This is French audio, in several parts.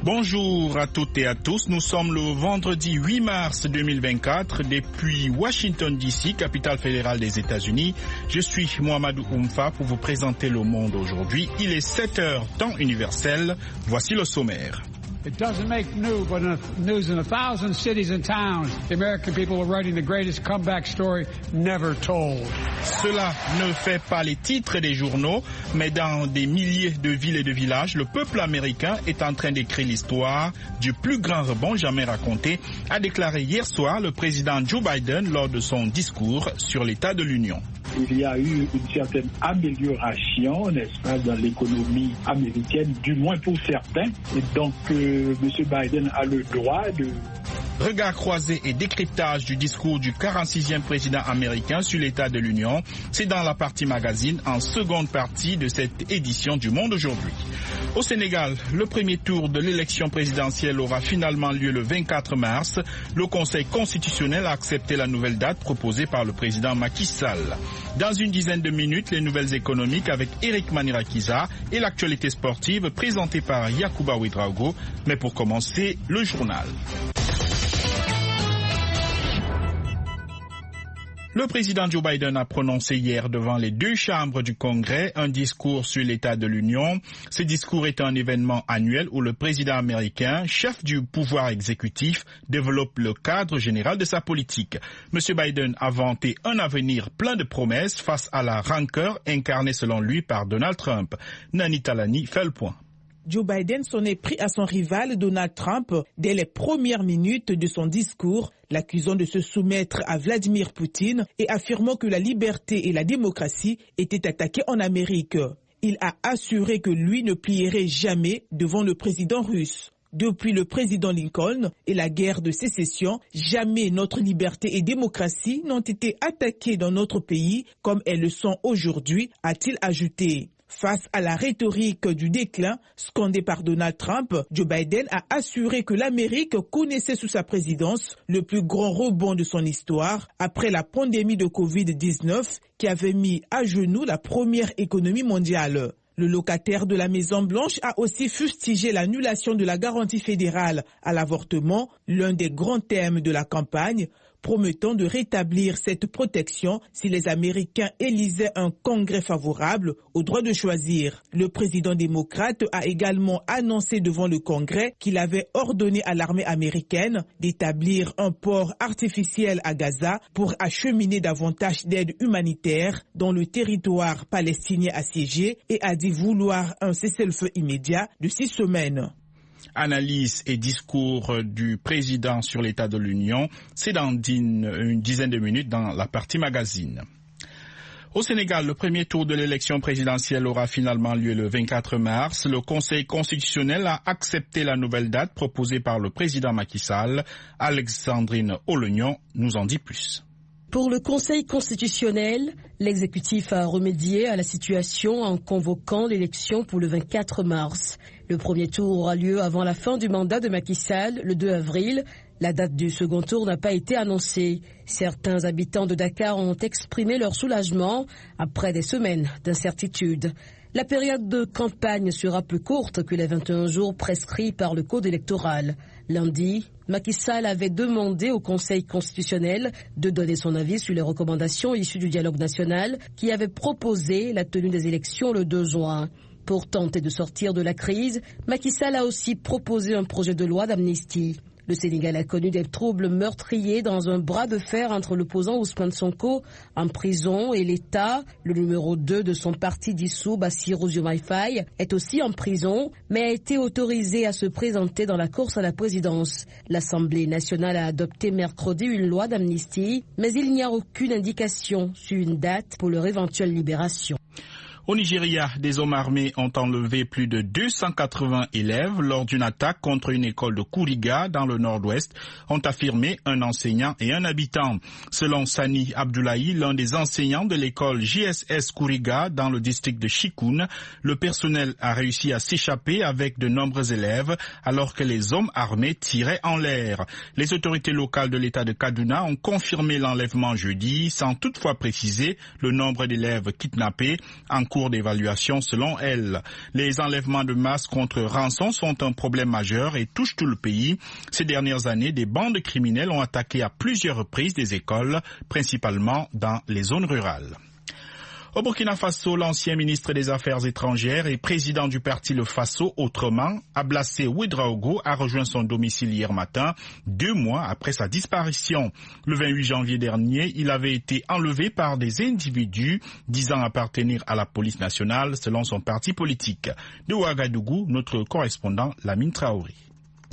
Bonjour à toutes et à tous, nous sommes le vendredi 8 mars 2024 depuis Washington DC, capitale fédérale des États-Unis. Je suis Mohamedou Oumfa pour vous présenter le monde aujourd'hui. Il est 7 heures temps universel, voici le sommaire. It doesn't make news in 1,000 cities and towns. The American people are writing the greatest comeback story never told. Cela ne fait pas les titres des journaux, mais dans des milliers de villes et de villages, le peuple américain est en train d'écrire l'histoire du plus grand rebond jamais raconté, a déclaré hier soir le président Joe Biden lors de son discours sur l'état de l'Union. Il y a eu une certaine amélioration, n'est-ce pas, dans l'économie américaine, du moins pour certains. Et donc, M. Biden a le droit de... Regard croisé et décryptage du discours du 46e président américain sur l'état de l'Union, c'est dans la partie magazine en seconde partie de cette édition du Monde aujourd'hui. Au Sénégal, le premier tour de l'élection présidentielle aura finalement lieu le 24 mars. Le Conseil constitutionnel a accepté la nouvelle date proposée par le président Macky Sall. Dans une dizaine de minutes, les nouvelles économiques avec Eric Manirakiza et l'actualité sportive présentée par Yacouba Ouedraogo. Mais pour commencer, le journal. Le président Joe Biden a prononcé hier devant les deux chambres du Congrès un discours sur l'état de l'Union. Ce discours est un événement annuel où le président américain, chef du pouvoir exécutif, développe le cadre général de sa politique. M. Biden a vanté un avenir plein de promesses face à la rancœur incarnée selon lui par Donald Trump. Nani Talani fait le point. Joe Biden s'en est pris à son rival Donald Trump dès les premières minutes de son discours, l'accusant de se soumettre à Vladimir Poutine et affirmant que la liberté et la démocratie étaient attaquées en Amérique. Il a assuré que lui ne plierait jamais devant le président russe. Depuis le président Lincoln et la guerre de sécession, jamais notre liberté et démocratie n'ont été attaquées dans notre pays comme elles le sont aujourd'hui, a-t-il ajouté. Face à la rhétorique du déclin scandée par Donald Trump, Joe Biden a assuré que l'Amérique connaissait sous sa présidence le plus grand rebond de son histoire après la pandémie de Covid-19 qui avait mis à genoux la première économie mondiale. Le locataire de la Maison-Blanche a aussi fustigé l'annulation de la garantie fédérale à l'avortement, l'un des grands thèmes de la campagne, promettant de rétablir cette protection si les Américains élisaient un congrès favorable au droit de choisir. Le président démocrate a également annoncé devant le Congrès qu'il avait ordonné à l'armée américaine d'établir un port artificiel à Gaza pour acheminer davantage d'aide humanitaire dans le territoire palestinien assiégé et a dit vouloir un cessez-le-feu immédiat de 6 semaines. Analyse et discours du président sur l'état de l'Union, c'est dans une dizaine de minutes dans la partie magazine. Au Sénégal, le premier tour de l'élection présidentielle aura finalement lieu le 24 mars. Le Conseil constitutionnel a accepté la nouvelle date proposée par le président Macky Sall. Alexandrine Olognon nous en dit plus. Pour le Conseil constitutionnel, l'exécutif a remédié à la situation en convoquant l'élection pour le 24 mars. Le premier tour aura lieu avant la fin du mandat de Macky Sall, le 2 avril. La date du second tour n'a pas été annoncée. Certains habitants de Dakar ont exprimé leur soulagement après des semaines d'incertitude. La période de campagne sera plus courte que les 21 jours prescrits par le code électoral. Lundi, Macky Sall avait demandé au Conseil constitutionnel de donner son avis sur les recommandations issues du dialogue national qui avait proposé la tenue des élections le 2 juin. Pour tenter de sortir de la crise, Macky Sall a aussi proposé un projet de loi d'amnistie. Le Sénégal a connu des troubles meurtriers dans un bras de fer entre l'opposant Ousmane Sonko en prison et l'État. Le numéro 2 de son parti dissous, Bassirou Diomaye Faye, est aussi en prison, mais a été autorisé à se présenter dans la course à la présidence. L'Assemblée nationale a adopté mercredi une loi d'amnistie, mais il n'y a aucune indication sur une date pour leur éventuelle libération. Au Nigeria, des hommes armés ont enlevé plus de 280 élèves lors d'une attaque contre une école de Kuriga dans le nord-ouest, ont affirmé un enseignant et un habitant. Selon Sani Abdoulaye, l'un des enseignants de l'école JSS Kuriga dans le district de Chikoun, le personnel a réussi à s'échapper avec de nombreux élèves alors que les hommes armés tiraient en l'air. Les autorités locales de l'État de Kaduna ont confirmé l'enlèvement jeudi sans toutefois préciser le nombre d'élèves kidnappés en cours cours d'évaluation selon elle. Les enlèvements de masse contre rançon sont un problème majeur et touchent tout le pays. Ces dernières années, des bandes criminelles ont attaqué à plusieurs reprises des écoles, principalement dans les zones rurales. Au Burkina Faso, l'ancien ministre des Affaires étrangères et président du parti Le Faso Autrement, Ablassé Ouedraogo, a rejoint son domicile hier matin, 2 mois après sa disparition. Le 28 janvier dernier, il avait été enlevé par des individus disant appartenir à la police nationale selon son parti politique. De Ouagadougou, notre correspondant Lamine Traoré.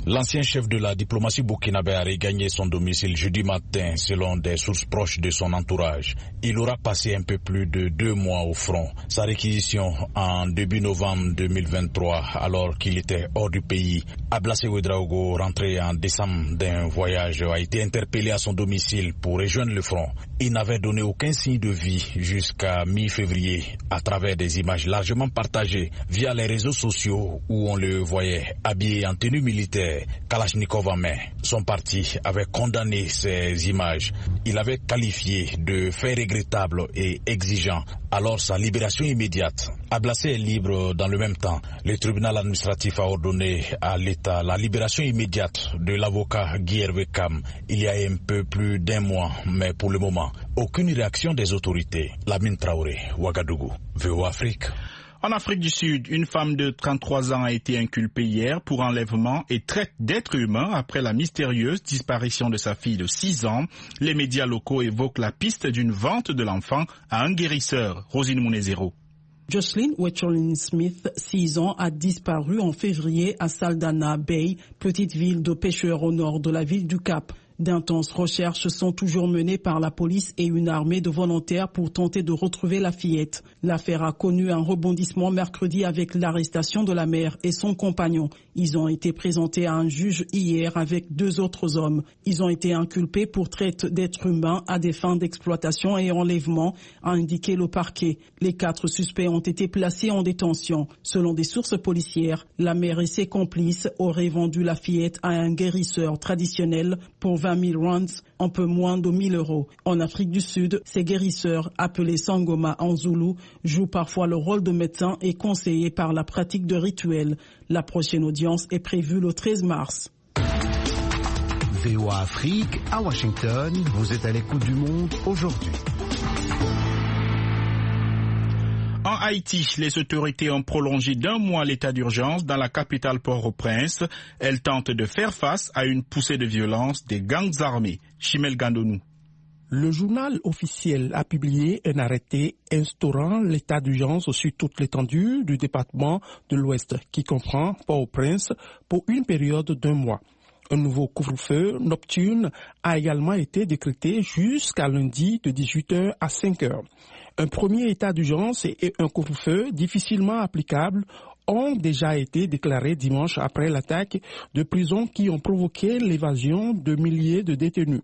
L'ancien chef de la diplomatie burkinabé a regagné son domicile jeudi matin selon des sources proches de son entourage. Il aura passé un peu plus de 2 mois au front. Sa réquisition en début novembre 2023 alors qu'il était hors du pays. Ablassé Ouedraogo, rentré en décembre d'un voyage, a été interpellé à son domicile pour rejoindre le front. Il n'avait donné aucun signe de vie jusqu'à mi-février à travers des images largement partagées via les réseaux sociaux où on le voyait habillé en tenue militaire, Kalachnikov en main. Son parti avait condamné ces images. Il avait qualifié de fait regrettable et exigeant alors sa libération immédiate. Ablassé est libre dans le même temps. Le tribunal administratif a ordonné à l'État la libération immédiate de l'avocat Guy Hervé Kam il y a un peu plus d'1 mois, mais pour le moment, aucune réaction des autorités. Lamine Traoré, Ouagadougou, VOA Afrique. En Afrique du Sud, une femme de 33 ans a été inculpée hier pour enlèvement et traite d'êtres humains après la mystérieuse disparition de sa fille de 6 ans. Les médias locaux évoquent la piste d'une vente de l'enfant à un guérisseur. Rosine Mounezero. Jocelyn Wetcholin Smith, 6 ans, a disparu en février à Saldanha Bay, petite ville de pêcheurs au nord de la ville du Cap. D'intenses recherches sont toujours menées par la police et une armée de volontaires pour tenter de retrouver la fillette. L'affaire a connu un rebondissement mercredi avec l'arrestation de la mère et son compagnon. Ils ont été présentés à un juge hier avec 2 autres hommes. Ils ont été inculpés pour traite d'êtres humains à des fins d'exploitation et enlèvement, a indiqué le parquet. Les 4 suspects ont été placés en détention. Selon des sources policières, la mère et ses complices auraient vendu la fillette à un guérisseur traditionnel pour 20 000 rands, un peu moins de 1 000 €. En Afrique du Sud, ces guérisseurs, appelés Sangoma en Zoulou, jouent parfois le rôle de médecins et conseillers par la pratique de rituels. La prochaine audience est prévue le 13 mars. VOA Afrique, à Washington, vous êtes à l'écoute du monde aujourd'hui. En Haïti, les autorités ont prolongé d'1 mois l'état d'urgence dans la capitale Port-au-Prince. Elles tentent de faire face à une poussée de violence des gangs armés. Chimel Gandonou. Le journal officiel a publié un arrêté instaurant l'état d'urgence sur toute l'étendue du département de l'Ouest, qui comprend Port-au-Prince, pour une période d'1 mois. Un nouveau couvre-feu nocturne a également été décrété jusqu'à lundi de 18h à 5h. Un premier état d'urgence et un couvre-feu difficilement applicables ont déjà été déclarés dimanche après l'attaque de prisons qui ont provoqué l'évasion de milliers de détenus.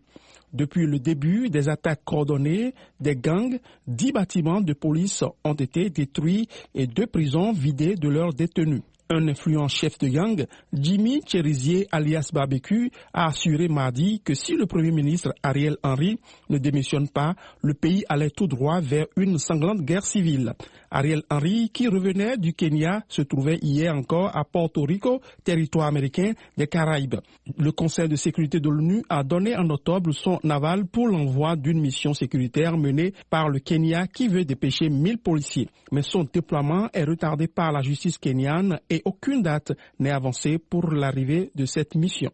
Depuis le début des attaques coordonnées des gangs, 10 bâtiments de police ont été détruits et 2 prisons vidées de leurs détenus. Un influent chef de gang, Jimmy Cherizier alias Barbecue, a assuré mardi que si le Premier ministre Ariel Henry ne démissionne pas, le pays allait tout droit vers une sanglante guerre civile. Ariel Henry, qui revenait du Kenya, se trouvait hier encore à Porto Rico, territoire américain des Caraïbes. Le Conseil de sécurité de l'ONU a donné en octobre son aval pour l'envoi d'une mission sécuritaire menée par le Kenya qui veut dépêcher 1000 policiers. Mais son déploiement est retardé par la justice kenyane et aucune date n'est avancée pour l'arrivée de cette mission.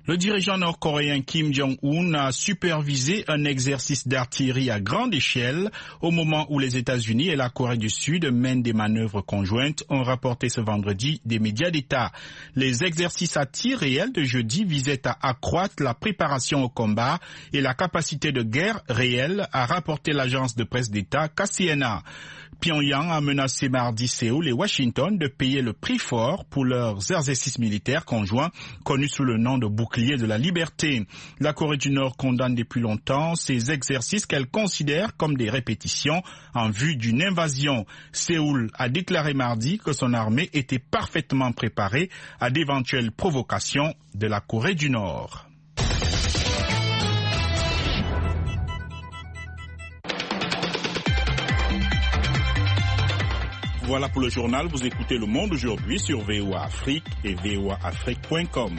Le dirigeant nord-coréen Kim Jong-un a supervisé un exercice d'artillerie à grande échelle au moment où les États-Unis et la Corée du Sud mènent des manœuvres conjointes, ont rapporté ce vendredi des médias d'État. Les exercices à tir réel de jeudi visaient à accroître la préparation au combat et la capacité de guerre réelle, a rapporté l'agence de presse d'État KCNA. Pyongyang a menacé mardi Séoul et Washington de payer le prix fort pour leurs exercices militaires conjoints connus sous le nom de bouclier de la liberté. La Corée du Nord condamne depuis longtemps ces exercices qu'elle considère comme des répétitions en vue d'une invasion. Séoul a déclaré mardi que son armée était parfaitement préparée à d'éventuelles provocations de la Corée du Nord. Voilà pour le journal. Vous écoutez Le Monde aujourd'hui sur VOA Afrique et voaafrique.com.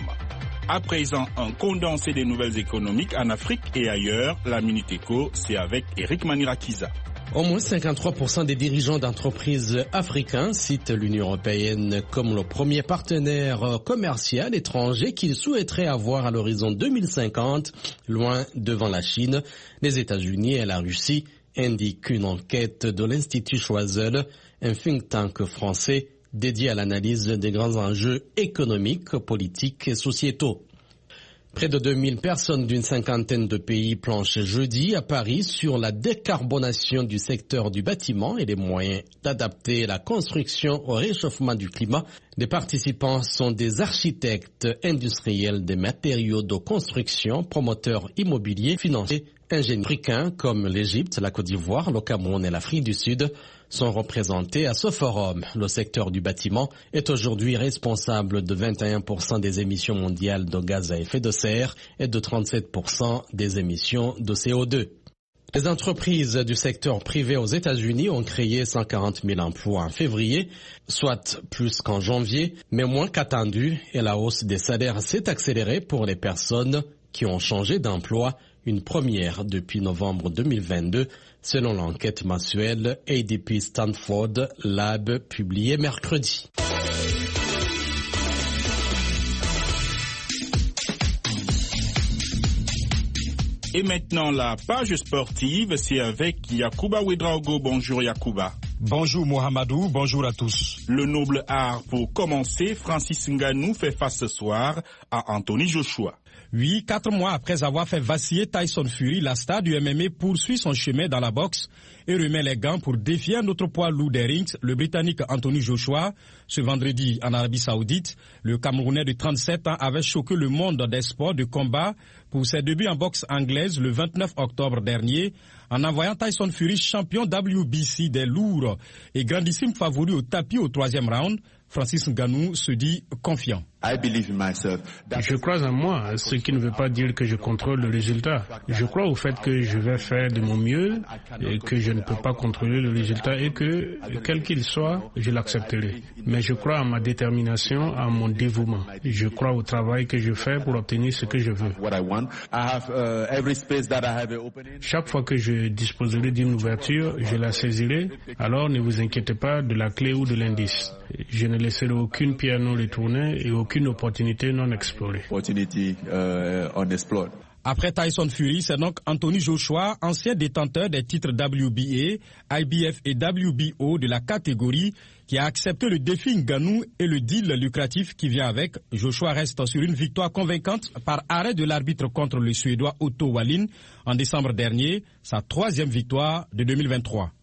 À présent, un condensé des nouvelles économiques en Afrique et ailleurs. La Minute Éco, c'est avec Eric Manirakiza. Au moins 53% des dirigeants d'entreprises africains citent l'Union européenne comme le premier partenaire commercial étranger qu'ils souhaiteraient avoir à l'horizon 2050, loin devant la Chine, les États-Unis et la Russie, indique une enquête de l'Institut Choiseul, un think tank français dédié à l'analyse des grands enjeux économiques, politiques et sociétaux. Près de 2000 personnes d'une cinquantaine de pays planchent jeudi à Paris sur la décarbonation du secteur du bâtiment et les moyens d'adapter la construction au réchauffement du climat. Les participants sont des architectes industriels des matériaux de construction, promoteurs immobiliers, financiers, ingénieurs africains comme l'Égypte, la Côte d'Ivoire, le Cameroun et l'Afrique du Sud sont représentés à ce forum. Le secteur du bâtiment est aujourd'hui responsable de 21% des émissions mondiales de gaz à effet de serre et de 37% des émissions de CO2. Les entreprises du secteur privé aux États-Unis ont créé 140 000 emplois en février, soit plus qu'en janvier, mais moins qu'attendu, et la hausse des salaires s'est accélérée pour les personnes qui ont changé d'emploi, une première depuis novembre 2022, selon l'enquête mensuelle ADP Stanford Lab publiée mercredi. Et maintenant, la page sportive, c'est avec Yacouba Ouedraogo. Bonjour Yacouba. Bonjour Mohamedou, bonjour à tous. Le noble art pour commencer, Francis Ngannou fait face ce soir à Anthony Joshua. Oui, 4 mois après avoir fait vaciller Tyson Fury, la star du MMA poursuit son chemin dans la boxe et remet les gants pour défier un autre poids lourd des rings, le Britannique Anthony Joshua. Ce vendredi en Arabie Saoudite, le Camerounais de 37 ans avait choqué le monde des sports de combat pour ses débuts en boxe anglaise le 29 octobre dernier, en envoyant Tyson Fury champion WBC des lourds et grandissime favori au tapis au 3e round. Francis Ngannou se dit confiant. Je crois en moi, ce qui ne veut pas dire que je contrôle le résultat. Je crois au fait que je vais faire de mon mieux et que je ne peux pas contrôler le résultat et que, quel qu'il soit, je l'accepterai. Mais je crois en ma détermination, en mon dévouement. Je crois au travail que je fais pour obtenir ce que je veux. Chaque fois que je disposerai d'une ouverture, je la saisirai. Alors ne vous inquiétez pas de la clé ou de l'indice. Je ne laisserai aucune pierre non retournée et aucune opportunité non explorée. Après Tyson Fury, c'est donc Anthony Joshua, ancien détenteur des titres WBA, IBF et WBO de la catégorie, qui a accepté le défi Ngannou et le deal lucratif qui vient avec. Joshua reste sur une victoire convaincante par arrêt de l'arbitre contre le Suédois Otto Wallin en décembre dernier, sa 3e victoire de 2023.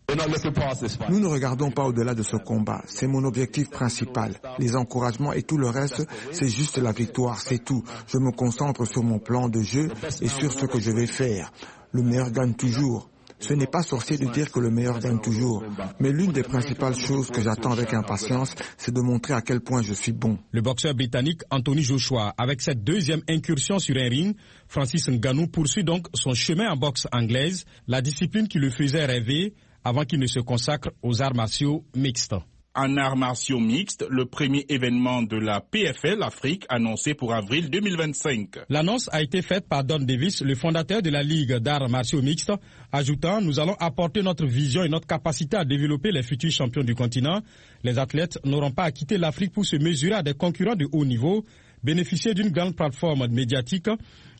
Nous ne regardons pas au-delà de ce combat. C'est mon objectif principal. Les encouragements et tout le reste, c'est juste la victoire, c'est tout. Je me concentre sur mon plan de jeu et sur ce que je vais faire. Le meilleur gagne toujours. Ce n'est pas sorcier de dire que le meilleur gagne toujours. Mais l'une des principales choses que j'attends avec impatience, c'est de montrer à quel point je suis bon. Le boxeur britannique Anthony Joshua, avec cette 2e incursion sur un ring, Francis Ngannou poursuit donc son chemin en boxe anglaise, la discipline qui le faisait rêver, avant qu'il ne se consacre aux arts martiaux mixtes. En arts martiaux mixtes, le premier événement de la PFL Afrique annoncé pour avril 2025. L'annonce a été faite par Don Davis, le fondateur de la Ligue d'arts martiaux mixtes, ajoutant « Nous allons apporter notre vision et notre capacité à développer les futurs champions du continent. Les athlètes n'auront pas à quitter l'Afrique pour se mesurer à des concurrents de haut niveau, bénéficier d'une grande plateforme médiatique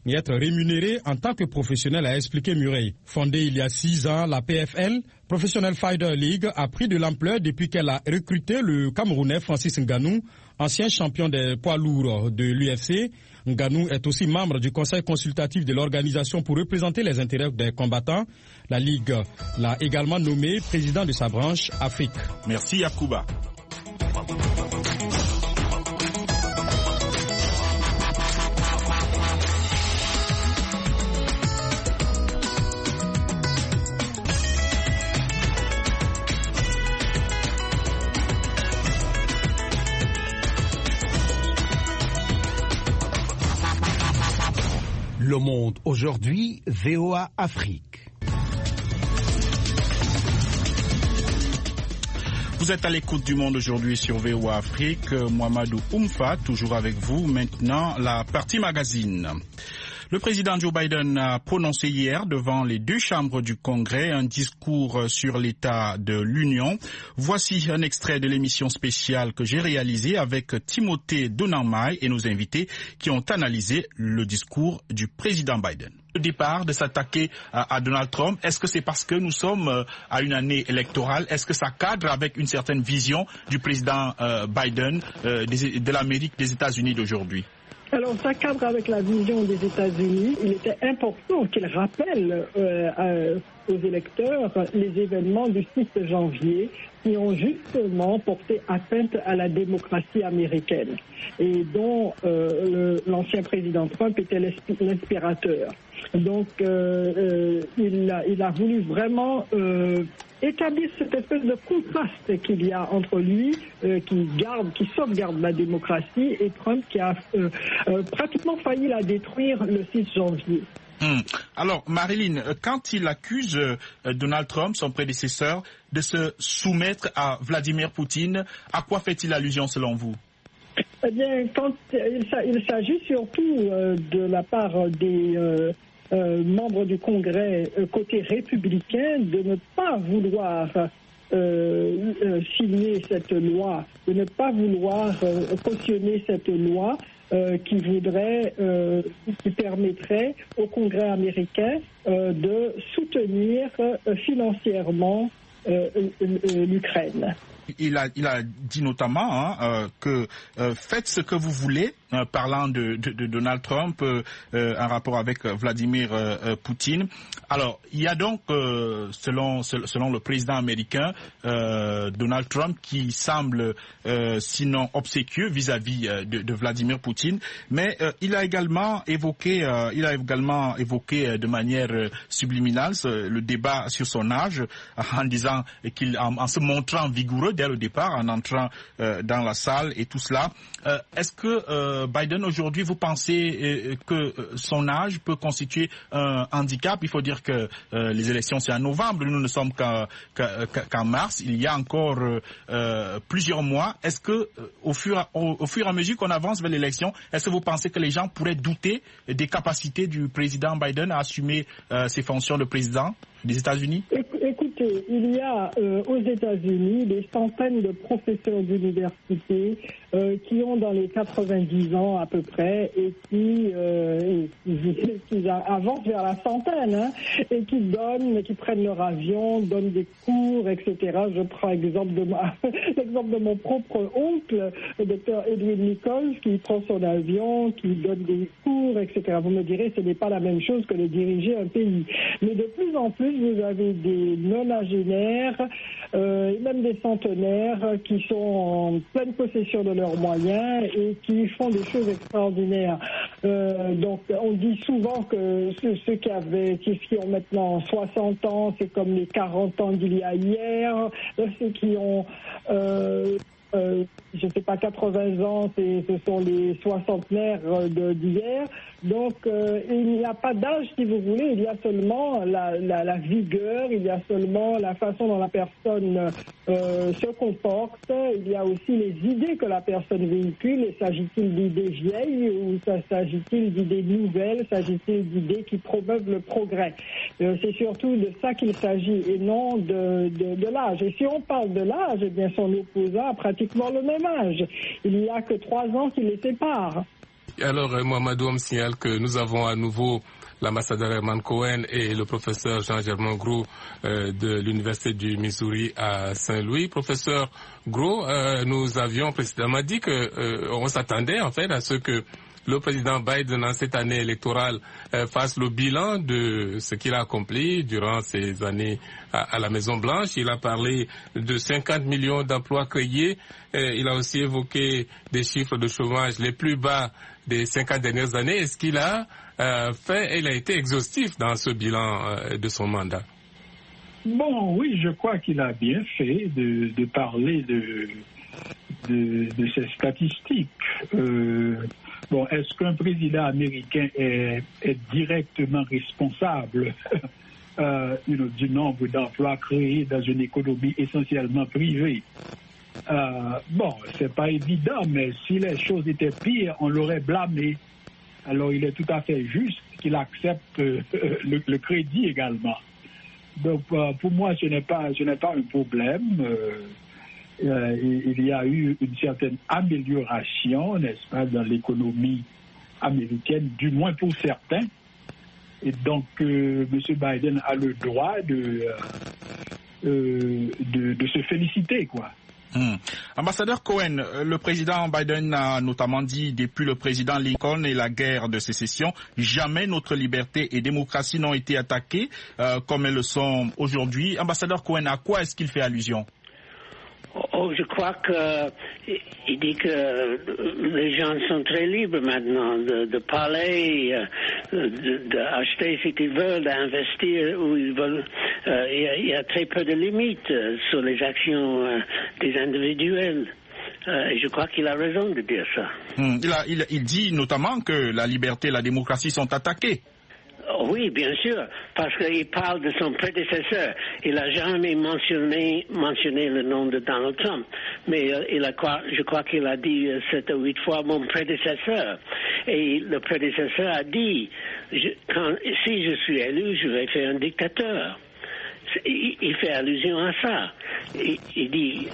et être rémunéré en tant que professionnel, a expliqué Murray. Fondée il y a 6 ans, la PFL, Professional Fighter League, a pris de l'ampleur depuis qu'elle a recruté le Camerounais Francis Ngannou, ancien champion des poids lourds de l'UFC. Ngannou est aussi membre du conseil consultatif de l'organisation pour représenter les intérêts des combattants. La Ligue l'a également nommé président de sa branche Afrique. Merci Yacouba. Le Monde aujourd'hui, VOA Afrique. Vous êtes à l'écoute du Monde aujourd'hui sur VOA Afrique. Mohamedou Oumfa, toujours avec vous. Maintenant, la partie magazine. Le président Joe Biden a prononcé hier devant les deux chambres du Congrès un discours sur l'état de l'Union. Voici un extrait de l'émission spéciale que j'ai réalisée avec Timothée Donamai et nos invités qui ont analysé le discours du président Biden. Le départ de s'attaquer à Donald Trump, est-ce que c'est parce que nous sommes à une année électorale? Est-ce que ça cadre avec une certaine vision du président Biden de l'Amérique, des États-Unis d'aujourd'hui? Alors, ça cadre avec la vision des États-Unis. Il était important qu'il rappelle aux électeurs les événements du 6 janvier qui ont justement porté atteinte à la démocratie américaine et dont l'ancien président Trump était l'inspirateur. Donc, il a voulu vraiment établir cette espèce de contraste qu'il y a entre lui, qui sauvegarde la démocratie, et Trump qui a pratiquement failli la détruire le 6 janvier. Alors, Marilyn, quand il accuse Donald Trump, son prédécesseur, de se soumettre à Vladimir Poutine, à quoi fait-il allusion selon vous? Eh bien, quand il s'agit surtout de la part des membres du Congrès côté républicain de ne pas vouloir signer cette loi, de ne pas vouloir cautionner cette loi qui permettrait au Congrès américain de soutenir financièrement l'Ukraine. Il a dit notamment que faites ce que vous voulez, parlant de Donald Trump en rapport avec Vladimir Poutine. Alors, il y a donc, selon le président américain, Donald Trump, qui semble sinon obséquieux vis-à-vis de Vladimir Poutine, mais il a également évoqué de manière subliminale le débat sur son âge, en disant en se montrant vigoureux dès le départ, en entrant dans la salle et tout cela. Est-ce que Biden, aujourd'hui, vous pensez que son âge peut constituer un handicap? Il faut dire que les élections, c'est en novembre, nous ne sommes qu'en mars. Il y a encore plusieurs mois. Est-ce que au fur et à mesure qu'on avance vers l'élection, est-ce que vous pensez que les gens pourraient douter des capacités du président Biden à assumer ses fonctions de président des États-Unis? Écoutez, il y a aux États-Unis des centaines de professeurs d'université qui ont dans les 90 ans à peu près et qui avancent vers la centaine et qui prennent leur avion, donnent des cours, etc. Je prends l'exemple de mon propre oncle, le docteur Edwin Nichols, qui prend son avion, qui donne des cours, etc. Vous me direz, ce n'est pas la même chose que de diriger un pays. Mais de plus en plus, vous avez des nonagénaires, même des centenaires qui sont en pleine possession de leurs moyens et qui font des choses extraordinaires. Donc, on dit souvent que ceux qui ont maintenant 60 ans, c'est comme les 40 ans d'il y a hier. Ceux qui ont je ne sais pas, 80 ans, ce sont les soixantenaires d'hier. Donc, il n'y a pas d'âge, si vous voulez, il y a seulement la vigueur, il y a seulement la façon dont la personne se comporte, il y a aussi les idées que la personne véhicule. Et s'agit-il d'idées vieilles ou s'agit-il d'idées nouvelles, s'agit-il d'idées qui promeuvent le progrès? C'est surtout de ça qu'il s'agit et non de l'âge. Et si on parle de l'âge, eh bien, son opposant a pratiquement le même âge. Il n'y a que 3 ans qui les séparent. Alors, Mohamedou, on signale que nous avons à nouveau l'ambassadeur Herman Cohen et le professeur Jean-Germain Gros de l'Université du Missouri à Saint-Louis. Professeur Gros, nous avions précédemment dit qu'on s'attendait en fait à ce que le président Biden, en cette année électorale, fasse le bilan de ce qu'il a accompli durant ces années à la Maison-Blanche. Il a parlé de 50 millions d'emplois créés. Il a aussi évoqué des chiffres de chômage les plus bas des 50 dernières années. Est-ce qu'il a il a été exhaustif dans ce bilan de son mandat? Bon, oui, je crois qu'il a bien fait de parler de ces statistiques. Bon, est-ce qu'un président américain est directement responsable du nombre d'emplois créés dans une économie essentiellement privée. C'est pas évident, mais si les choses étaient pires, on l'aurait blâmé. Alors il est tout à fait juste qu'il accepte le crédit également. Donc pour moi, ce n'est pas un problème. Il y a eu une certaine amélioration, n'est-ce pas, dans l'économie américaine, du moins pour certains. Et donc, M. Biden a le droit de se féliciter, quoi. Ambassadeur Cohen, le président Biden a notamment dit depuis le président Lincoln et la guerre de sécession, jamais notre liberté et démocratie n'ont été attaquées comme elles le sont aujourd'hui. Ambassadeur Cohen, à quoi est-ce qu'il fait allusion? Je crois qu'il dit que les gens sont très libres maintenant de parler, d'acheter ce qu'ils veulent, d'investir où ils veulent. Il y a très peu de limites sur les actions des individuels. Je crois qu'il a raison de dire ça. Il dit notamment que la liberté et la démocratie sont attaquées. Oui, bien sûr, parce qu'il parle de son prédécesseur. Il n'a jamais mentionné le nom de Donald Trump, mais je crois qu'il a dit 7 ou 8 fois mon prédécesseur. Et le prédécesseur a dit, si je suis élu, je vais faire un dictateur. Il fait allusion à ça. Il dit,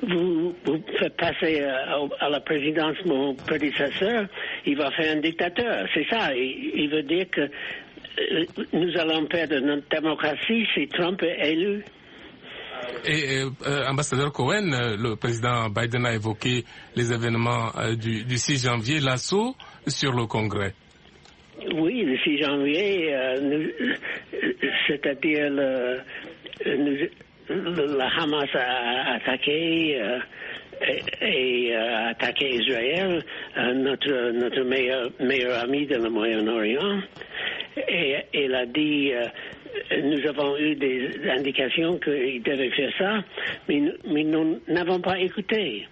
vous faites passer à la présidence mon prédécesseur, il va faire un dictateur. C'est ça. Il veut dire que nous allons perdre notre démocratie si Trump est élu. Et ambassadeur Cohen, le président Biden a évoqué les événements du 6 janvier, l'assaut sur le Congrès. Oui, le 6 janvier, c'est-à-dire le Hamas a attaqué et attaqué Israël, notre meilleur ami dans le Moyen-Orient. Et il a dit, nous avons eu des indications qu'il devait faire ça, mais nous n'avons pas écouté.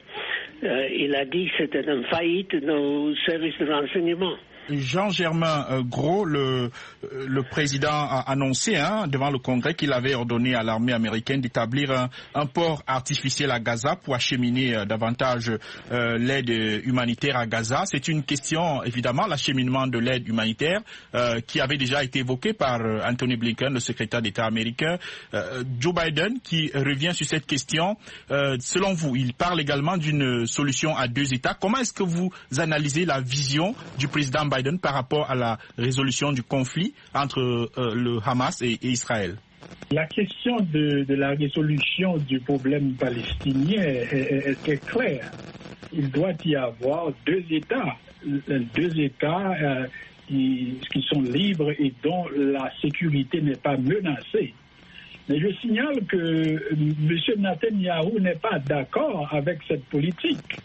Il a dit que c'était une faillite de nos services de renseignement. Jean-Germain Gros, le président a annoncé devant le Congrès qu'il avait ordonné à l'armée américaine d'établir un port artificiel à Gaza pour acheminer davantage l'aide humanitaire à Gaza. C'est une question, évidemment, l'acheminement de l'aide humanitaire qui avait déjà été évoquée par Anthony Blinken, le secrétaire d'État américain. Joe Biden, qui revient sur cette question, selon vous, il parle également d'une solution à 2 États. Comment est-ce que vous analysez la vision du président Biden par rapport à la résolution du conflit entre le Hamas et Israël? La question de la résolution du problème palestinien est très claire. Il doit y avoir 2 États. 2 États qui sont libres et dont la sécurité n'est pas menacée. Mais je signale que M. Netanyahou n'est pas d'accord avec cette politique.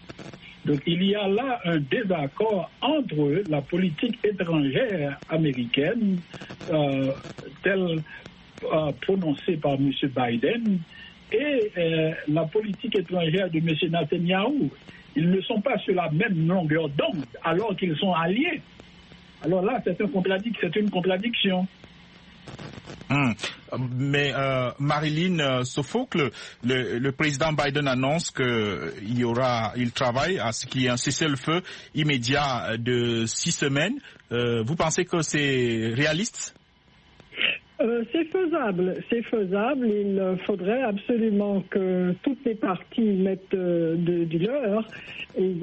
Donc il y a là un désaccord entre la politique étrangère américaine, telle prononcée par M. Biden, et la politique étrangère de M. Netanyahou. Ils ne sont pas sur la même longueur d'onde alors qu'ils sont alliés. Alors là, c'est une contradiction. Mais Marilyn Sophocle, le président Biden annonce qu'il travaille à ce qu'il y ait un cessez-le-feu immédiat de 6 semaines. Vous pensez que c'est réaliste? C'est faisable. Il faudrait absolument que toutes les parties mettent du leur et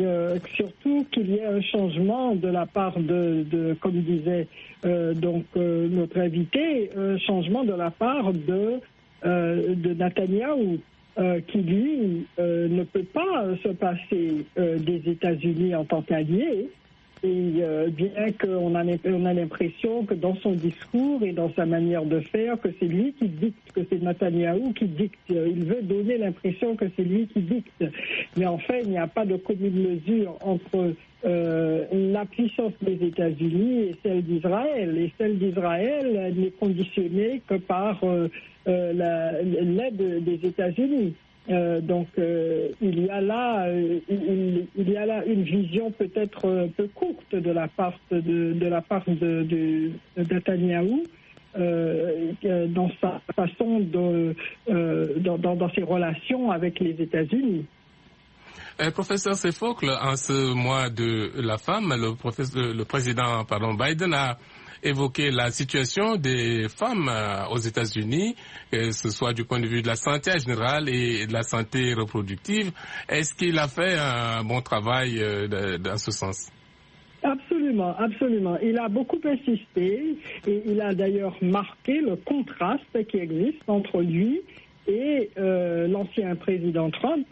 surtout qu'il y ait un changement de la part de comme disait notre invité, un changement de la part de Netanyahou. Qui lui ne peut pas se passer des États-Unis en tant qu'allié. Et bien qu'on a l'impression que dans son discours et dans sa manière de faire, que c'est lui qui dicte, que c'est Netanyahou qui dicte. Il veut donner l'impression que c'est lui qui dicte. Mais en fait, il n'y a pas de commune mesure entre la puissance des États-Unis et celle d'Israël. Et celle d'Israël n'est conditionnée que par l'aide des États-Unis. Donc il y a là une vision peut-être un peu courte de la part de Netanyahou dans sa façon dans ses relations avec les États-Unis. Professeur Séphocle, en ce mois de la femme, le président Biden a évoqué la situation des femmes aux États-Unis, que ce soit du point de vue de la santé en général et de la santé reproductive. Est-ce qu'il a fait un bon travail dans ce sens? Absolument, absolument. Il a beaucoup insisté et il a d'ailleurs marqué le contraste qui existe entre lui et l'ancien président Trump,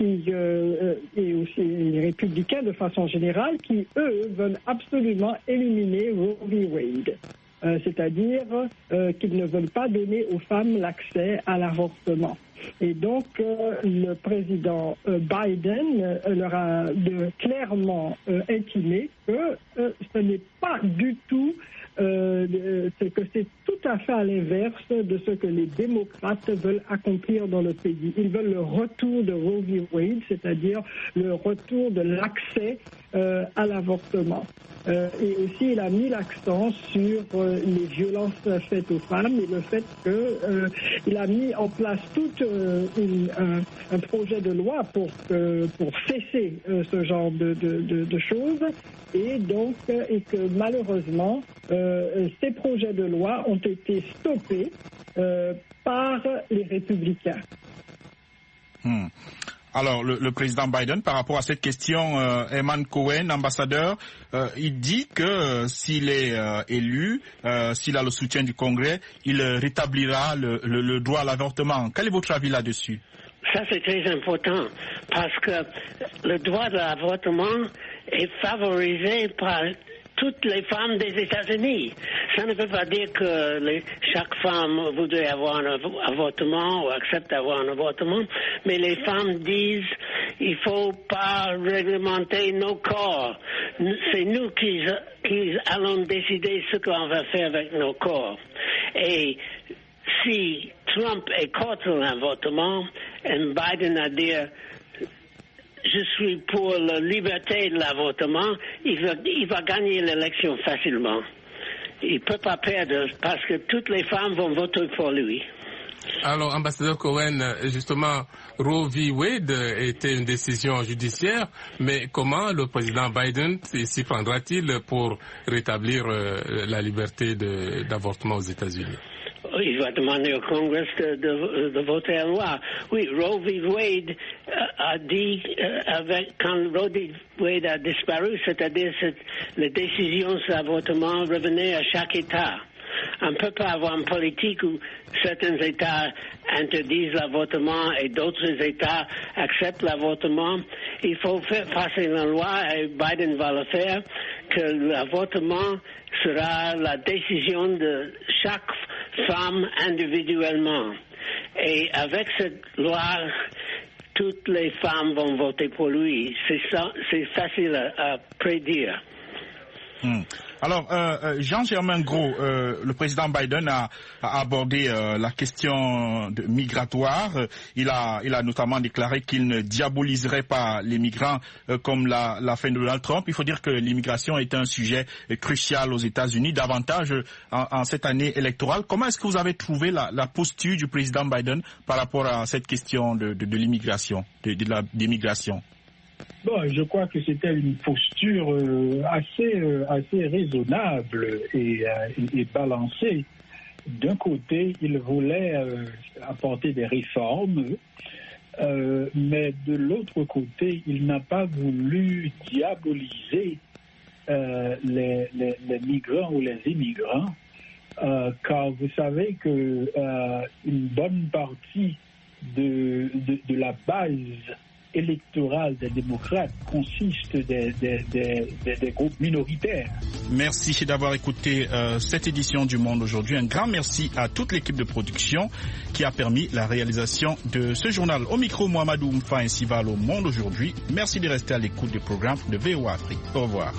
et aussi les républicains de façon générale, qui, eux, veulent absolument éliminer Roe v. Wade. C'est-à-dire qu'ils ne veulent pas donner aux femmes l'accès à l'avortement. Et donc, le président Biden leur a clairement intimé que ce n'est pas du tout, que c'est tout à fait à l'inverse de ce que les démocrates veulent accomplir dans le pays. Ils veulent le retour de Roe v. Wade, c'est-à-dire le retour de l'accès à l'avortement. Et aussi, il a mis l'accent sur les violences faites aux femmes et le fait qu'il a mis en place tout un projet de loi pour cesser ce genre de choses. Et donc, que malheureusement, ces projets de loi ont été stoppés par les républicains. Alors, le président Biden, par rapport à cette question, Herman Cohen, ambassadeur, il dit que s'il est élu, s'il a le soutien du Congrès, il rétablira le droit à l'avortement. Quel est votre avis là-dessus? Ça, c'est très important parce que le droit de l'avortement est favorisé par toutes les femmes des États-Unis. Ça ne veut pas dire que chaque femme voudrait avoir un avortement ou accepte d'avoir un avortement, mais les femmes disent il faut pas réglementer nos corps. C'est nous qui allons décider ce qu'on va faire avec nos corps. Et si Trump est contre l'avortement et Biden a dit je suis pour la liberté de l'avortement, il va gagner l'élection facilement. Il ne peut pas perdre parce que toutes les femmes vont voter pour lui. Alors, ambassadeur Cohen, justement, Roe v. Wade était une décision judiciaire, mais comment le président Biden s'y prendra-t-il pour rétablir la liberté d'avortement aux États-Unis? Il va demander au Congrès de voter la loi. Oui, Roe v. Wade a dit, quand Roe v. Wade a disparu, c'est-à-dire que les décisions sur l'avortement revenaient à chaque État. On ne peut pas avoir une politique où certains États interdisent l'avortement et d'autres États acceptent l'avortement. Il faut passer une loi, et Biden va le faire, que l'avortement sera la décision de chaque femme individuellement. Et avec cette loi, toutes les femmes vont voter pour lui. C'est facile à prédire. Alors, Jean-Germain Gros, le président Biden a abordé la question migratoire. Il a notamment déclaré qu'il ne diaboliserait pas les migrants comme l'a fait Donald Trump. Il faut dire que l'immigration est un sujet crucial aux États-Unis, davantage en cette année électorale. Comment est-ce que vous avez trouvé la posture du président Biden par rapport à cette question de l'immigration, des migrations? Bon, je crois que c'était une posture assez raisonnable et balancée. D'un côté, il voulait apporter des réformes, mais de l'autre côté, il n'a pas voulu diaboliser les migrants ou les immigrants, car vous savez que une bonne partie de la base électorale des démocrates consiste des groupes minoritaires. Merci d'avoir écouté cette édition du Monde aujourd'hui. Un grand merci à toute l'équipe de production qui a permis la réalisation de ce journal. Au micro, Mohamedou Mfa et Sival au Monde aujourd'hui. Merci de rester à l'écoute du programme de VOA Afrique. Au revoir.